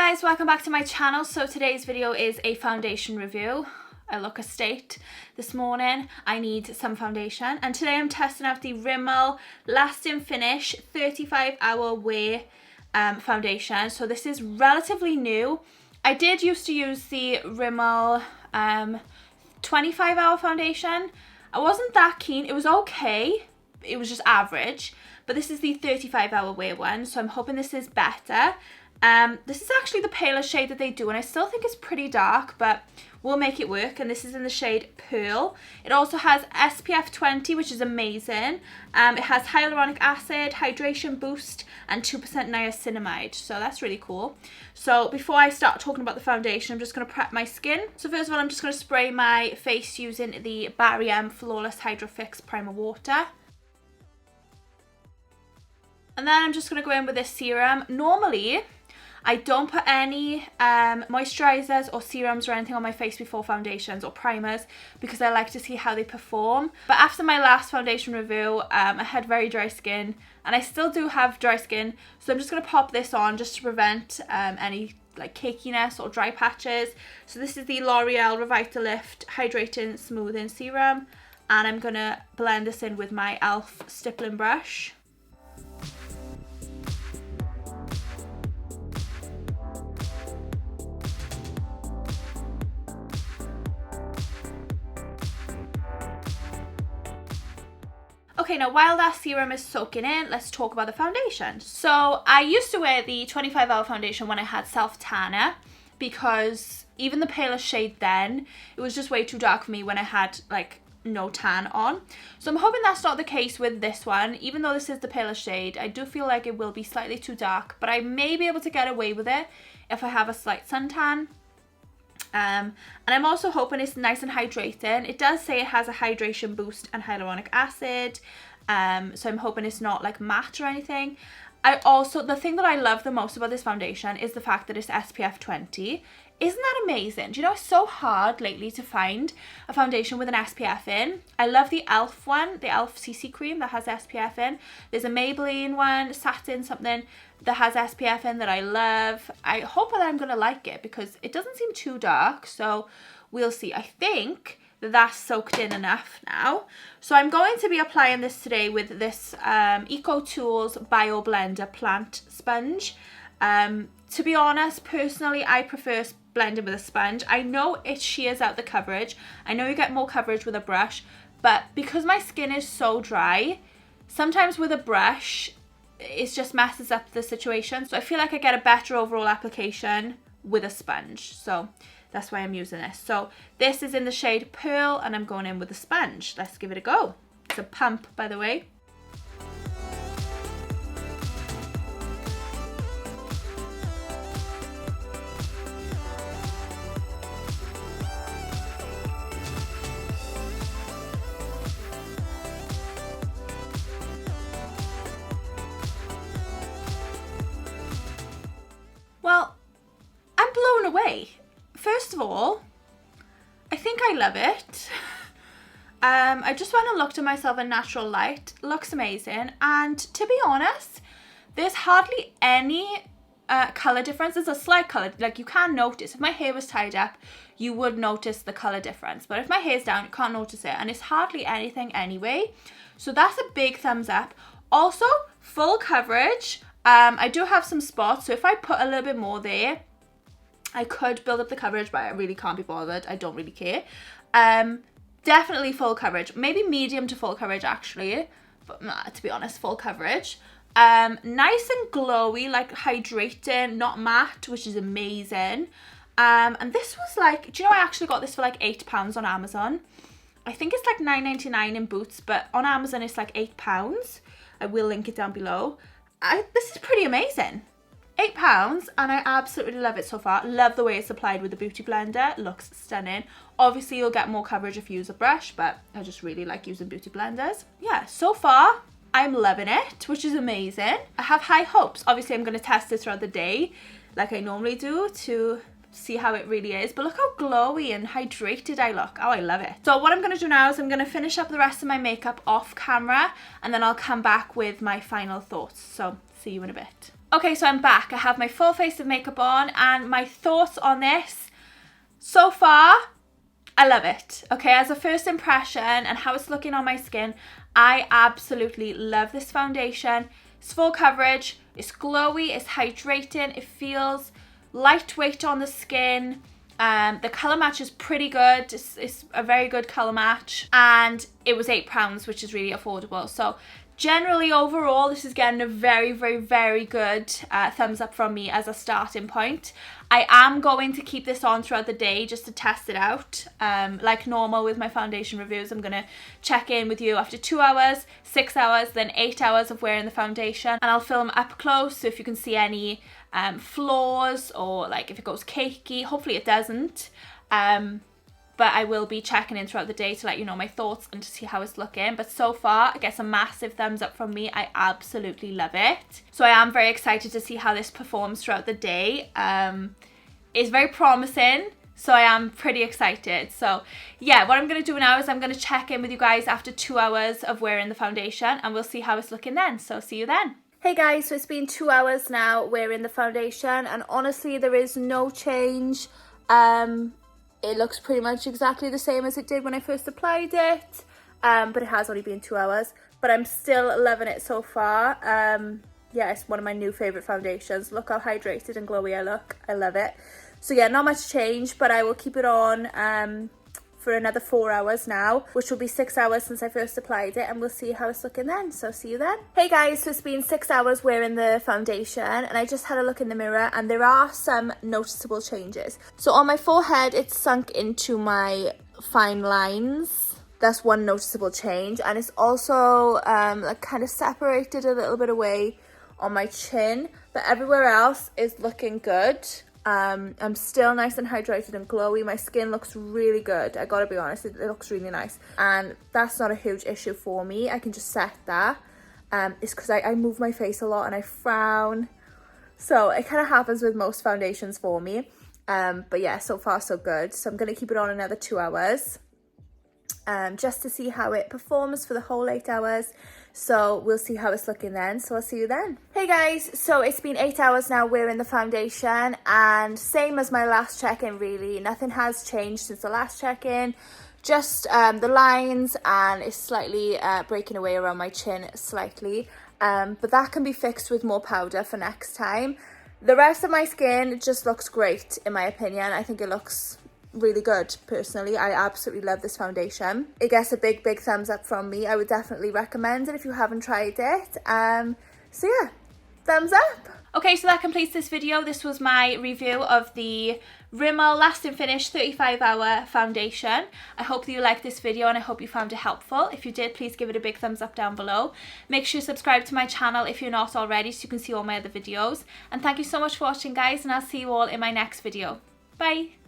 guys, welcome back to my channel. So today's video is a foundation review. I look a state this morning. I need some foundation, and today I'm testing out the Rimmel Lasting Finish 35-hour wear foundation. So this is relatively new. I did used to use the Rimmel 25-hour foundation. I wasn't that keen. It was okay. It was just average. But this is the 35-hour wear one, so I'm hoping this is better. This is actually the paler shade that they do, and I still think it's pretty dark, but we'll make it work. And this is in the shade Pearl. It also has SPF 20, which is amazing. It has hyaluronic acid, hydration boost, and 2% niacinamide, so that's really cool. So before I start talking about the foundation, I'm just going to prep my skin. So first of all, I'm just going to spray my face using the Barry Flawless Hydro Fix Primer Water. And then I'm just going to go in with this serum. Normally, I don't put any moisturizers or serums or anything on my face before foundations or primers because I like to see how they perform. But after my last foundation review, I had very dry skin, and I still do have dry skin. So I'm just going to pop this on just to prevent any like cakiness or dry patches. So this is the L'Oreal Revitalift Hydrating Smoothing Serum, and I'm going to blend this in with my e.l.f. stippling brush. Okay, now while that serum is soaking in, let's talk about the foundation. So I used to wear the 25-hour foundation when I had self-tanner, because even the paler shade then, it was just way too dark for me when I had like no tan on. So I'm hoping that's not the case with this one. Even though this is the paler shade, I do feel like it will be slightly too dark, but I may be able to get away with it if I have a slight suntan. And I'm also hoping it's nice and hydrating. It does say it has a hydration boost and hyaluronic acid, so I'm hoping it's not like matte or anything. The thing that I love the most about this foundation is the fact that it's SPF 20. Isn't that amazing? Do you know, it's so hard lately to find a foundation with an SPF in. I love the e.l.f. one, the e.l.f. CC cream that has SPF in. There's a Maybelline one, satin something, that has SPF in that I love. I hope that I'm going to like it because it doesn't seem too dark, so we'll see. I think that's soaked in enough now. So I'm going to be applying this today with this Ecotools Bioblender plant sponge. To be honest, personally, I prefer blending with a sponge. I know it shears out the coverage. I know you get more coverage with a brush, but because my skin is so dry, sometimes with a brush, it just messes up the situation. So I feel like I get a better overall application with a sponge. So that's why I'm using this. So this is in the shade Pearl, and I'm going in with a sponge. Let's give it a go. It's a pump, by the way. Well, I'm blown away. First of all, I think I love it. I just went and looked at myself in natural light. Looks amazing. And to be honest, there's hardly any colour difference. There's a slight colour, like you can notice. If my hair was tied up, you would notice the colour difference. But if my hair's down, you can't notice it. And it's hardly anything anyway. So that's a big thumbs up. Also, full coverage. I do have some spots, so if I put a little bit more there, I could build up the coverage, but I really can't be bothered. I don't really care. Definitely full coverage. Maybe medium to full coverage, actually. But to be honest, full coverage. Nice and glowy, like hydrating, not matte, which is amazing. And this was like, do you know, I actually got this for like £8 on Amazon. I think it's like £9.99 in Boots, but on Amazon it's like £8. I will link it down below. This is pretty amazing. £8, and I absolutely love it so far. Love the way it's applied with the Beauty Blender. Looks stunning. Obviously, you'll get more coverage if you use a brush, but I just really like using Beauty Blenders. Yeah, so far, I'm loving it, which is amazing. I have high hopes. Obviously, I'm going to test it throughout the day, like I normally do, to see how it really is. But look how glowy and hydrated I look. Oh, I love it. So what I'm going to do now is I'm going to finish up the rest of my makeup off camera, and then I'll come back with my final thoughts. So see you in a bit. Okay, so I'm back. I have my full face of makeup on, and my thoughts on this so far, I love it. Okay, as a first impression and how it's looking on my skin, I absolutely love this foundation. It's full coverage, it's glowy, it's hydrating, it feels lightweight on the skin. The colour match is pretty good. It's a very good colour match, and it was £8, which is really affordable. So generally, overall, this is getting a very, very, very good thumbs up from me as a starting point. I am going to keep this on throughout the day just to test it out. Like normal with my foundation reviews, I'm going to check in with you after 2 hours, 6 hours, then 8 hours of wearing the foundation. And I'll film up close, so if you can see any flaws or like if it goes cakey, hopefully it doesn't. But I will be checking in throughout the day to let you know my thoughts and to see how it's looking. But so far, it gets a massive thumbs up from me. I absolutely love it. So I am very excited to see how this performs throughout the day. It's very promising, so I am pretty excited. So yeah, what I'm going to do now is I'm going to check in with you guys after 2 hours of wearing the foundation, and we'll see how it's looking then. So see you then. Hey guys, so it's been 2 hours now wearing the foundation, and honestly there is no change. It looks pretty much exactly the same as it did when I first applied it, but it has only been 2 hours, but I'm still loving it so far. Yeah, it's one of my new favourite foundations. Look how hydrated and glowy I look. I love it. So yeah, not much change, but I will keep it on for another 4 hours now, which will be 6 hours since I first applied it, and we'll see how it's looking then. So see you then. Hey guys, so it's been 6 hours wearing the foundation, and I just had a look in the mirror, and there are some noticeable changes. So on my forehead, it's sunk into my fine lines. That's one noticeable change, and it's also like kind of separated a little bit away on my chin, but everywhere else is looking good. I'm still nice and hydrated and glowy. My skin looks really good. I gotta be honest, it looks really nice, and that's not a huge issue for me. I can just set that. It's because I move my face a lot and I frown, so it kind of happens with most foundations for me. But yeah, so far so good. So I'm gonna keep it on another 2 hours, just to see how it performs for the whole 8 hours. So we'll see how it's looking then. So I'll see you then. Hey guys, so it's been 8 hours now wearing the foundation, and same as my last check-in really. Nothing has changed since the last check-in. Just the lines, and it's slightly breaking away around my chin slightly. But that can be fixed with more powder for next time. The rest of my skin just looks great in my opinion. I think it looks really good personally. I absolutely love this foundation. It gets a big thumbs up from me. I would definitely recommend it if you haven't tried it. So yeah, thumbs up. Okay, so that completes this video. This was my review of the Rimmel Lasting Finish 35-hour foundation. I hope that you liked this video, and I hope you found it helpful. If you did, please give it a big thumbs up down below. Make sure you subscribe to my channel if you're not already, so you can see all my other videos. And thank you so much for watching guys, and I'll see you all in my next video. Bye.